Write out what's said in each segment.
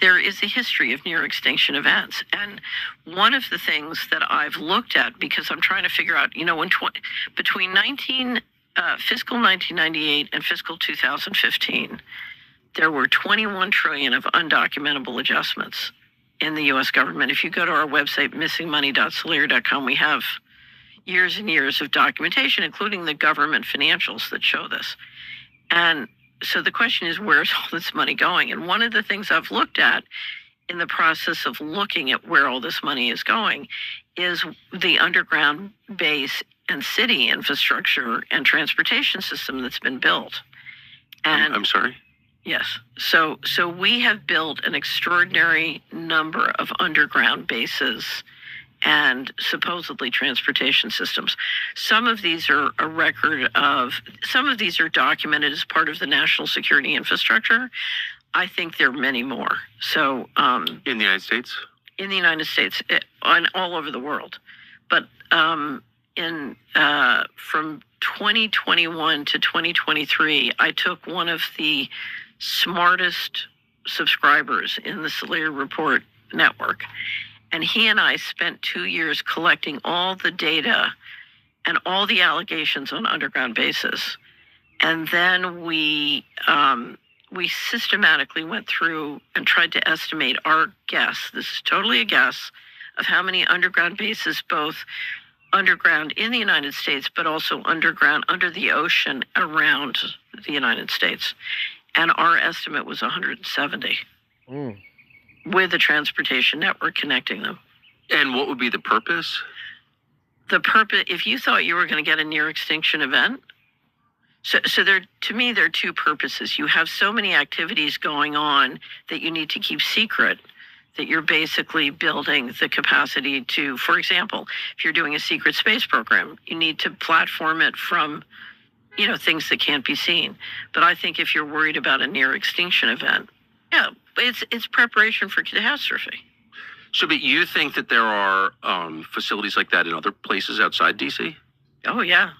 there is a history of near extinction events. And one of the things that I've looked at, because I'm trying to figure out, between fiscal 1998 and fiscal 2015, there were 21 trillion of undocumentable adjustments in the U.S. government. If you go to our website, missingmoney.solera.com, we have years and years of documentation, including the government financials that show this. And so the question is, where's all this money going? And one of the things I've looked at in the process of looking at where all this money is going is the underground base and city infrastructure and transportation system that's been built. And I'm sorry? Yes. So we have built an extraordinary number of underground bases and supposedly transportation systems. Some of these are some of these are documented as part of the national security infrastructure. I think there are many more. So in the United States? In the United States, and all over the world. But from 2021 to 2023, I took one of the smartest subscribers in the Solera Report network, and he and I spent 2 years collecting all the data and all the allegations on underground bases. And then we systematically went through and tried to estimate our guess, this is totally a guess, of how many underground bases, both underground in the United States, but also underground under the ocean around the United States. And our estimate was 170 with a transportation network connecting them. And what would be the purpose? The purpose, if you thought you were going to get a near extinction event, so there, to me, there are two purposes. You have so many activities going on that you need to keep secret, that you're basically building the capacity to, for example, if you're doing a secret space program, you need to platform it from, things that can't be seen. But I think if you're worried about a near extinction event, yeah, it's preparation for catastrophe. So, but you think that there are facilities like that in other places outside D.C.? Oh, yeah.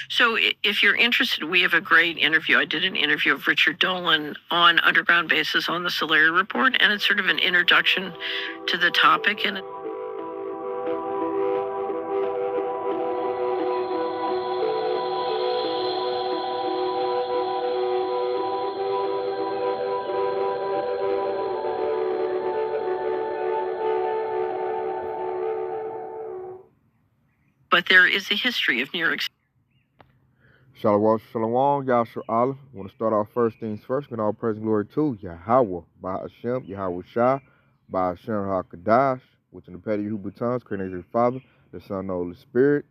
So if you're interested, we have a great interview. I did an interview of Richard Dolan on underground bases on the Solera Report, and it's sort of an introduction to the topic. And but there is a history of near extinction. Shalom, shalom, Yahshua Allah. I want to start off first things first, and all praise and glory to Yahweh, by Hashem, Yahweh Shah, by Hashem HaKadosh, which in the petty Hebrew tongues, created the Father, the Son, and the Holy Spirit.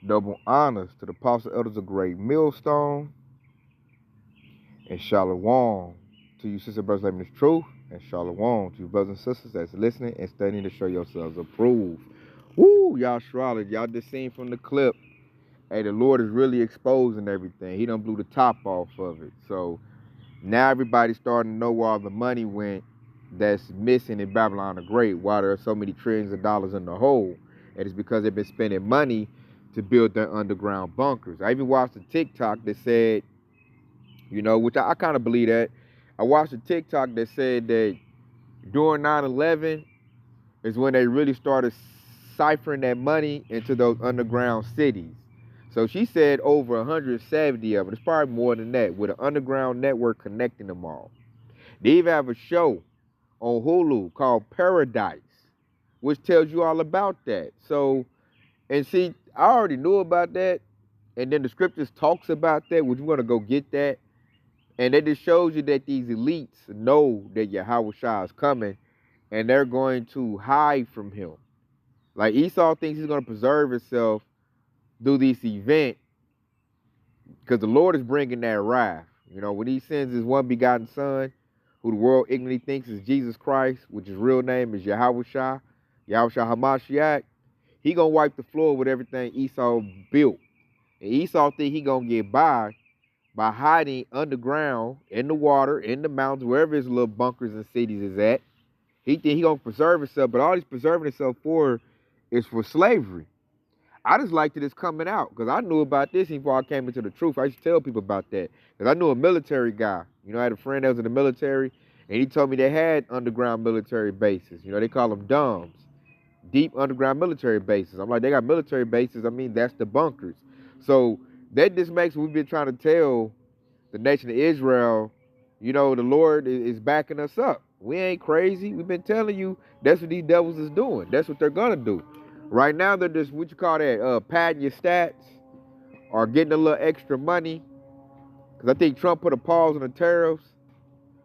Double honors to the apostle elders of Great Millstone, and shalom to you, sister brothers, living this truth, and shalom to you, brothers and sisters that's listening and studying to show yourselves approved. Woo, Yahshua Allah, y'all just seen from the clip. Hey, the Lord is really exposing everything. He done blew the top off of it. So now everybody's starting to know where all the money went that's missing in Babylon the Great, why there are so many trillions of dollars in the hole. And it's because they've been spending money to build their underground bunkers. I even watched a TikTok that said, which I kind of believe that. I watched a TikTok that said that during 9/11 is when they really started ciphering that money into those underground cities. So she said over 170 of them. It's probably more than that, with an underground network connecting them all. They even have a show on Hulu called Paradise, which tells you all about that. So, and see, I already knew about that. And then the scriptures talks about that, which we're going to go get that. And it just shows you that these elites know that Yahweh Shah is coming, and they're going to hide from him. Like Esau thinks he's going to preserve himself through this event, because the Lord is bringing that wrath. When he sends his one begotten son, who the world ignorantly thinks is Jesus Christ, which his real name is Yahweh Shah Hamashiach, he gonna wipe the floor with everything Esau built. And Esau think he gonna get by hiding underground, in the water, in the mountains, wherever his little bunkers and cities is at. He think he gonna preserve himself, but all he's preserving himself for is for slavery. I just liked it as coming out, because I knew about this before I came into the truth. I used to tell people about that, because I knew a military guy. I had a friend that was in the military, And he told me they had underground military bases. You know, they call them DUMBs, deep underground military bases. I'm like, they got military bases. I mean, that's the bunkers. So that just makes what we've been trying to tell the nation of Israel, you know, the Lord is backing us up. We ain't crazy. We've been telling you that's what these devils is doing. That's what they're gonna do. Right now, they're just, what you call that, padding your stats or getting a little extra money. Because I think Trump put a pause on the tariffs.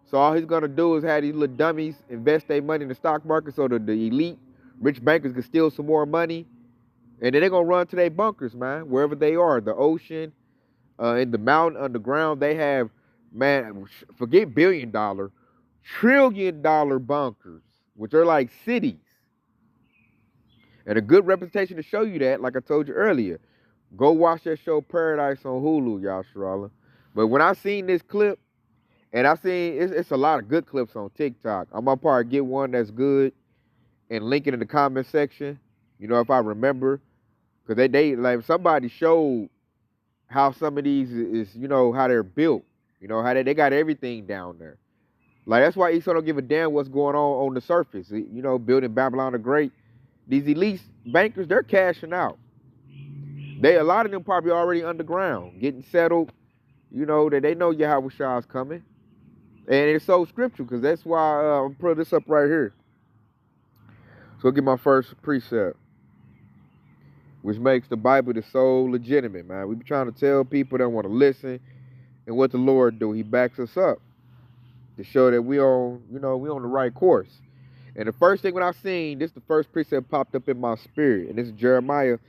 So all he's gonna do is have these little dummies invest their money in the stock market so that the elite rich bankers can steal some more money. And then they're gonna run to their bunkers, man, wherever they are, the ocean, in the mountain, underground. They have, man, forget $1 billion, $1 trillion bunkers, which are like cities. And a good representation to show you that, like I told you earlier, go watch that show Paradise on Hulu, Yasharala. But when I seen this clip, and I seen it's a lot of good clips on TikTok. I'm gonna probably get one that's good and link it in the comment section. You know, if I remember, because they like somebody showed how some of these is, you know, how they're built. You know, how they got everything down there. Like, that's why Esau don't give a damn what's going on the surface. You know, building Babylon the Great. These elite bankers, they're cashing out. A lot of them probably already underground, getting settled. You know, that they know Yahweh Shah is coming. And it's so scriptural, because that's why I'm putting this up right here. So I'll get my first precept, which makes the Bible so legitimate, man. We be trying to tell people that want to listen, and what the Lord do, he backs us up to show that we on, you know, we on the right course. And the first thing when I seen, this the first precept popped up in my spirit, and this is Jeremiah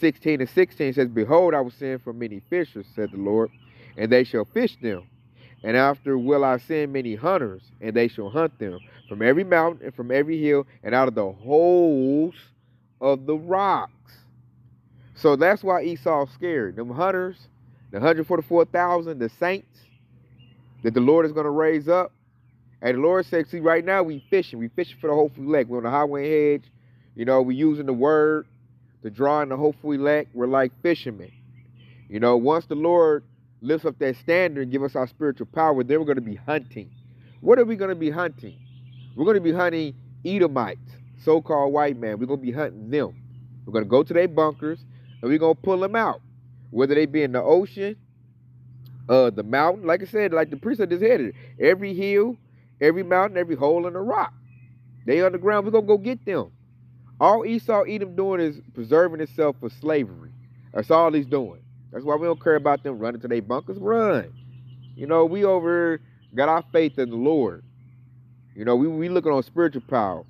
16:16 says, "Behold, I will send for many fishers, said the Lord, and they shall fish them. And after will I send many hunters, and they shall hunt them from every mountain and from every hill, and out of the holes of the rocks." So that's why Esau's scared. Them hunters, the 144,000, the saints that the Lord is going to raise up. And the Lord said, see, right now we fishing. We fishing for the hopeful elect. We're on the highway hedge. You know, we using the word to draw in the hopeful elect. We're like fishermen. You know, once the Lord lifts up that standard and give us our spiritual power, then we're going to be hunting. What are we going to be hunting? We're going to be hunting Edomites, so-called white man. We're going to be hunting them. We're going to go to their bunkers, and we're going to pull them out. Whether they be in the ocean, the mountain, like I said, like the priest just headed, every hill, every mountain, every hole in the rock. They underground, we're going to go get them. All Esau Edom doing is preserving itself for slavery. That's all he's doing. That's why we don't care about them running to their bunkers. Run. You know, we over here got our faith in the Lord. You know, we looking on spiritual power.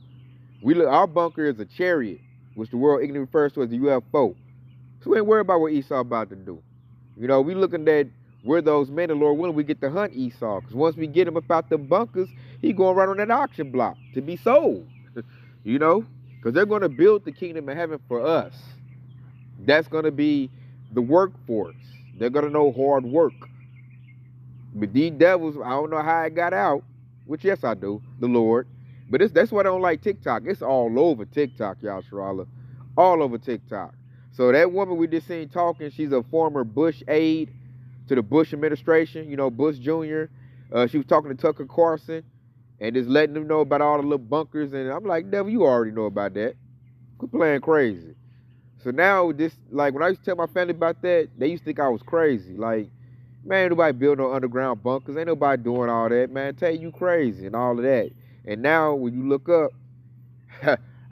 Our bunker is a chariot, which the world ignorantly refers to as a UFO. So we ain't worried about what Esau about to do. You know, we looking at where those men, the Lord willing, we get to hunt Esau. Because once we get him about the bunkers, he going right on that auction block to be sold. You know, because they're going to build the kingdom of heaven for us. That's going to be the workforce. They're going to know hard work. But these devils, I don't know how it got out, which yes I do, the Lord. But that's why I don't like TikTok. It's all over TikTok, y'all, Sharala. All over TikTok. So that woman we just seen talking, she's a former Bush aide to the Bush administration, you know, Bush Jr. She was talking to Tucker Carlson and just letting them know about all the little bunkers. And I'm like, devil, you already know about that. Quit playing crazy. So now this, like when I used to tell my family about that, they used to think I was crazy. Like, man, ain't nobody building no underground bunkers. Ain't nobody doing all that, man. Tell you crazy and all of that. And now when you look up,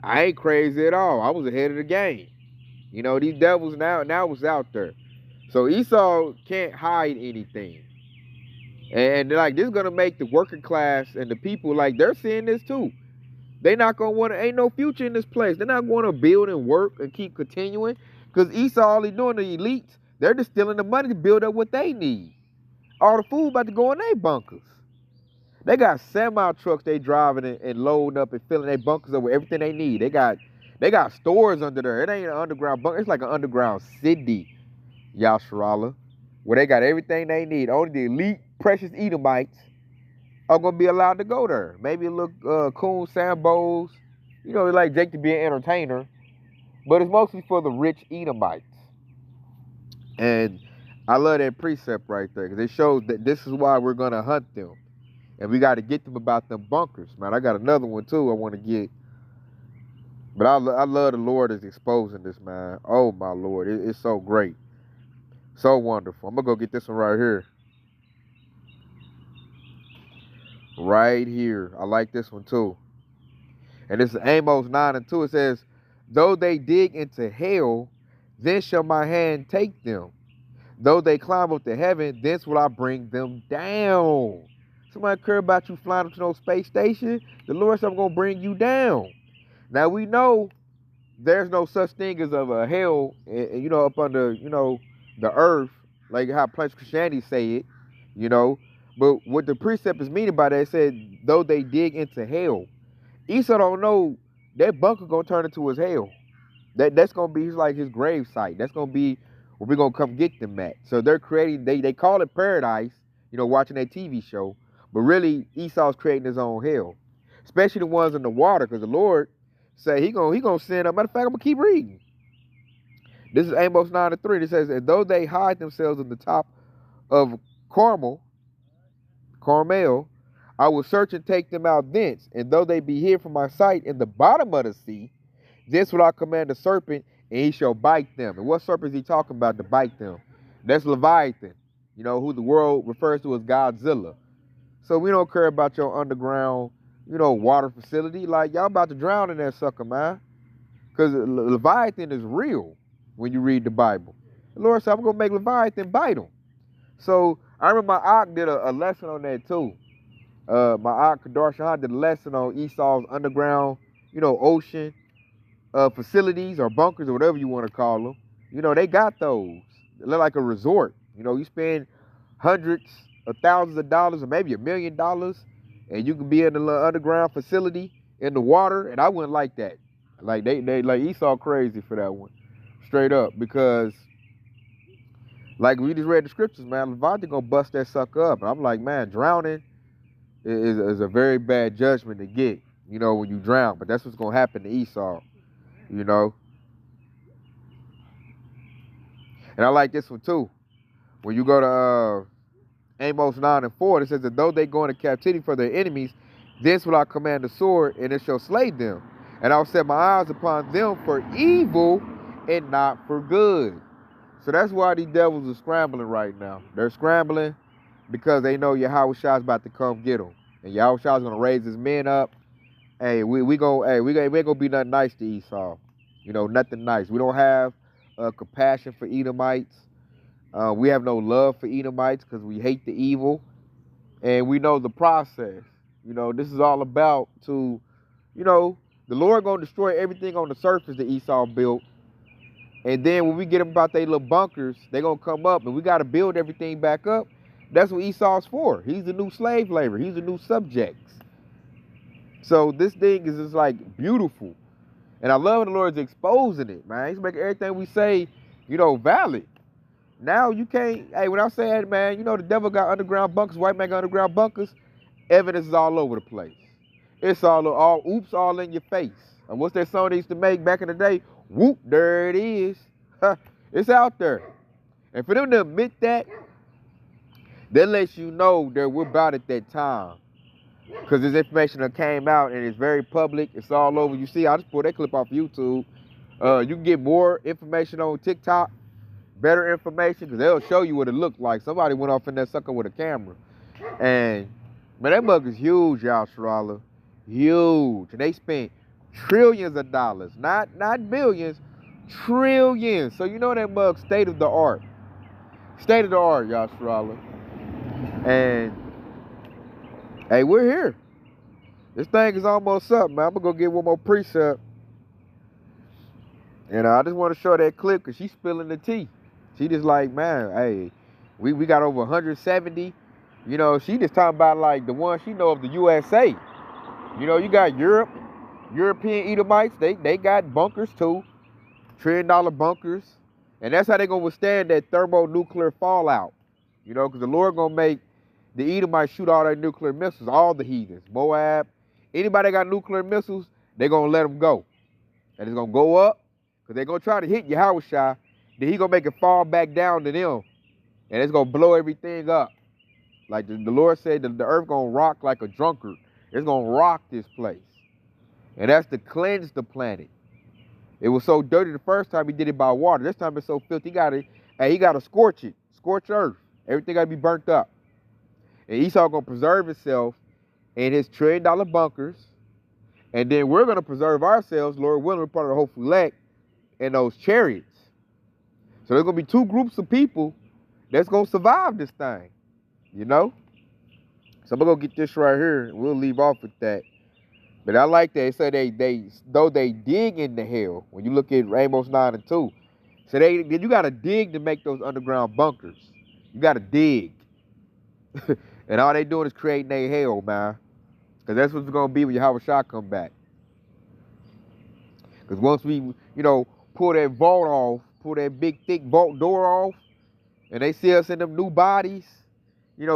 I ain't crazy at all. I was ahead of the game. You know, these devils now was out there. So Esau can't hide anything. And like, this is going to make the working class and the people, like, they're seeing this too. They not going to want to, ain't no future in this place. They're not going to build and work and keep continuing. Because Esau, all he doing, the elites, they're just stealing the money to build up what they need. All the food about to go in their bunkers. They got semi-trucks they driving and loading up and filling their bunkers up with everything they need. They got stores under there. It ain't an underground bunker. It's like an underground city, Yasharala, where they got everything they need. Only the elite, precious Edomites are going to be allowed to go there. Maybe a little coon Sambos. You know, they like Jake to be an entertainer. But it's mostly for the rich Edomites. And I love that precept right there, because it shows that this is why we're going to hunt them. And we got to get them about them bunkers, man. I got another one too I want to get. But I love the Lord is exposing this, man. Oh, my Lord. It's so great. So wonderful. I'm going to go get this one right here. Right here. I like this one too. And this is Amos 9:2. It says, though they dig into hell, then shall my hand take them. Though they climb up to heaven, thence will I bring them down. Somebody care about you flying up to no space station? The Lord said, I'm going to bring you down. Now we know there's no such thing as a hell, up under, the earth, like how Plains Christianity say it, But what the precept is meaning by that, it said, though they dig into hell. Esau don't know that bunker gonna turn into his hell. That's gonna be like his grave site. That's gonna be where we're gonna come get them at. So they're creating, they call it paradise, watching that TV show, but really Esau's creating his own hell. Especially the ones in the water, because the Lord say he gonna send them. Matter of fact, I'm gonna keep reading. This is Amos 9:3. It says, and though they hide themselves in the top of Carmel, I will search and take them out thence. And though they be hid from my sight in the bottom of the sea, this will I command the serpent, and he shall bite them. And what serpent is he talking about to bite them? That's Leviathan, who the world refers to as Godzilla. So we don't care about your underground, water facility. Like, y'all about to drown in that sucker, man. Because Leviathan is real when you read the Bible. The Lord said, I'm going to make Leviathan bite them. So I remember my aunt did a lesson on that too. My aunt Kadar Shahan did a lesson on Esau's underground, ocean facilities or bunkers or whatever you want to call them. They got those. They look like a resort. You spend hundreds of thousands of dollars or maybe $1 million, and you can be in the little underground facility in the water. And I wouldn't like that. Like they like Esau crazy for that one, straight up, because like we just read the scriptures, man, Leviathan gonna bust that sucker up. And I'm like, man, drowning is a very bad judgment to get, when you drown. But that's what's gonna happen to Esau, And I like this one too. When you go to Amos 9:4, it says that though they go into captivity for their enemies, this will I command the sword, and it shall slay them. And I'll set my eyes upon them for evil and not for good. So that's why these devils are scrambling right now. They're scrambling because they know Yahweh Shai is about to come get them. And Yahweh Shai is going to raise his men up. Hey, we ain't going to be nothing nice to Esau. Nothing nice. We don't have compassion for Edomites. We have no love for Edomites because we hate the evil. And we know the process. This is all about the Lord going to destroy everything on the surface that Esau built. And then when we get them about their little bunkers, they're going to come up and we got to build everything back up. That's what Esau's for. He's the new slave labor. He's the new subjects. So this thing is just like beautiful. And I love when the Lord's exposing it, man. He's making everything we say, valid. Now you can't, when I say that, man, the devil got underground bunkers, white man got underground bunkers, evidence is all over the place. It's all in your face. And what's that song they used to make back in the day? Whoop, there it is. It's out there. And for them to admit that lets you know that we're about at that time. Because this information that came out and it's very public. It's all over. You see, I just pulled that clip off YouTube. You can get more information on TikTok, better information, because they'll show you what it looked like. Somebody went off in that sucker with a camera. And, man, that mug is huge, y'all, Sharala. Huge. And they spent trillions of dollars. Not billions, trillions. So you know that mug state of the art. State of the art, y'all, Sharala. And hey, we're here. This thing is almost up, man. I'm gonna go get one more precept. And I just want to show that clip because she's spilling the tea. She just like, man, hey, we got over 170. She just talking about like the one she know of the USA. You got European Edomites, they got bunkers too, $1 trillion bunkers. And that's how they gonna withstand that thermonuclear fallout. Because the Lord gonna make the Edomites shoot all their nuclear missiles, all the heathens, Moab, anybody that got nuclear missiles, they gonna let them go. And it's gonna go up, because they're gonna try to hit Yahweh Shai, then he gonna make it fall back down to them. And it's gonna blow everything up. Like the Lord said that the earth gonna rock like a drunkard. It's gonna rock this place. And that's to cleanse the planet. It was so dirty the first time he did it by water. This time it's so filthy. He gotta scorch it. Scorch earth. Everything gotta be burnt up. And Esau gonna preserve himself in his $1 trillion bunkers. And then we're gonna preserve ourselves, Lord willing, we're part of the hopeful elect, in those chariots. So there's gonna be two groups of people that's gonna survive this thing. You know? So I'm gonna go get this right here, and we'll leave off with that. But I like that. They say though they dig into hell, when you look at Amos 9:2, so you gotta dig to make those underground bunkers. You gotta dig. And all they doing is creating their hell, man. Because that's what's gonna be when Yahweh Shah come back. Because once we, pull that vault off, pull that big thick vault door off, and they see us in them new bodies,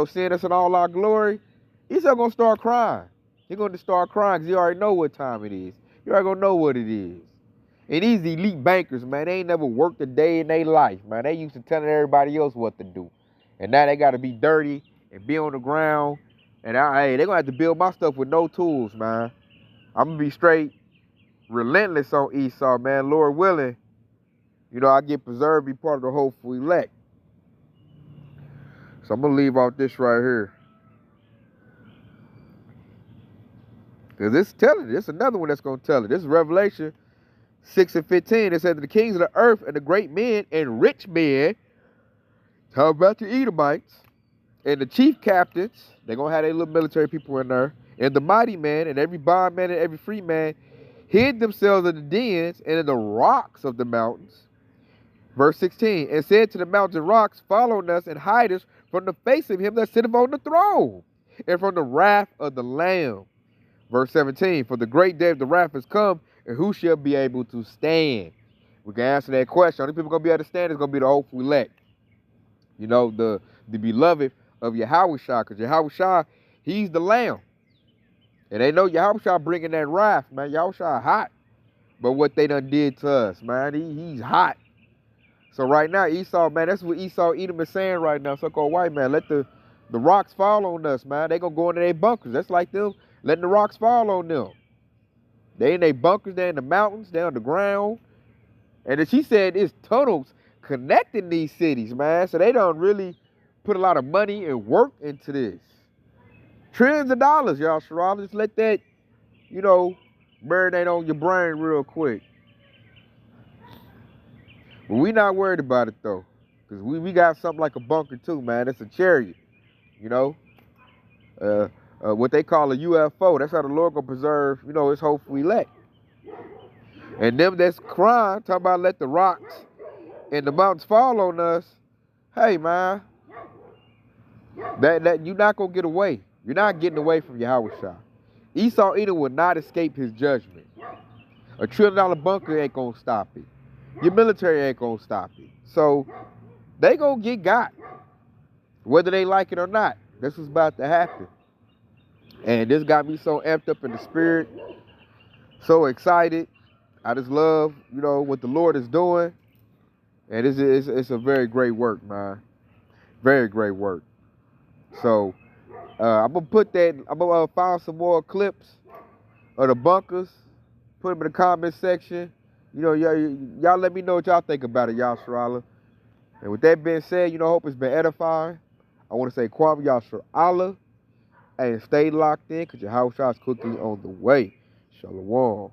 seeing us in all our glory, he's not gonna start crying. He's gonna start crying because he already know what time it is. You already gonna know what it is. And these elite bankers, man, they ain't never worked a day in their life, man. They used to telling everybody else what to do. And now they gotta be dirty and be on the ground. And they're gonna have to build my stuff with no tools, man. I'm gonna be straight relentless on Esau, man. Lord willing, I get preserved, be part of the hopeful elect. So I'm gonna leave out this right here. Because it's telling it. It's another one that's gonna tell it. This is Revelation 6:15. It says that the kings of the earth and the great men and rich men, talk about the Edomites, and the chief captains, they're gonna have their little military people in there, and the mighty man and every bondman and every free man hid themselves in the dens and in the rocks of the mountains. Verse 16, and said to the mountains and rocks, follow us and hide us from the face of him that sitteth on the throne, and from the wrath of the Lamb. Verse 17, for the great day of the wrath has come, and who shall be able to stand? We can answer that question. Only people going to be able to stand is going to be the hopeful elect. The beloved of Yahweh Shah, because Yahweh Shah, he's the Lamb. And they know Yahweh Shah bringing that wrath, man. Yahweh Shah hot. But what they done did to us, man, he's hot. So right now, Esau, man, that's what Esau Edom is saying right now. So-called white man, let the rocks fall on us, man. They going to go into their bunkers. That's like them letting the rocks fall on them. They in their bunkers, they in the mountains, they on the ground. And then she said it's tunnels connecting these cities, man. So they don't really put a lot of money and work into this. Trillions of dollars, y'all. Sherrod, just let that, marinate on your brain real quick. But we not worried about it, though. Because we got something like a bunker, too, man. It's a chariot, what they call a UFO. That's how the Lord gonna preserve, his hopeful elect. And them that's crying, talking about let the rocks and the mountains fall on us. Hey, man, that you're not gonna get away. You're not getting away from Yahweh Shah. Esau Edom will not escape his judgment. A $1 trillion bunker ain't gonna stop it. Your military ain't gonna stop it. So they gonna get got, whether they like it or not. This was about to happen. And this got me so amped up in the spirit, so excited. I just love, what the Lord is doing. And it's a very great work, man. Very great work. So I'm going to find some more clips of the bunkers, put them in the comment section. Y'all let me know what y'all think about it, y'all, Sherrod. And with that being said, hope it's been edifying. I want to say Kwame Yasharala. And stay locked in because your house shot's cooking on the way. Shalom.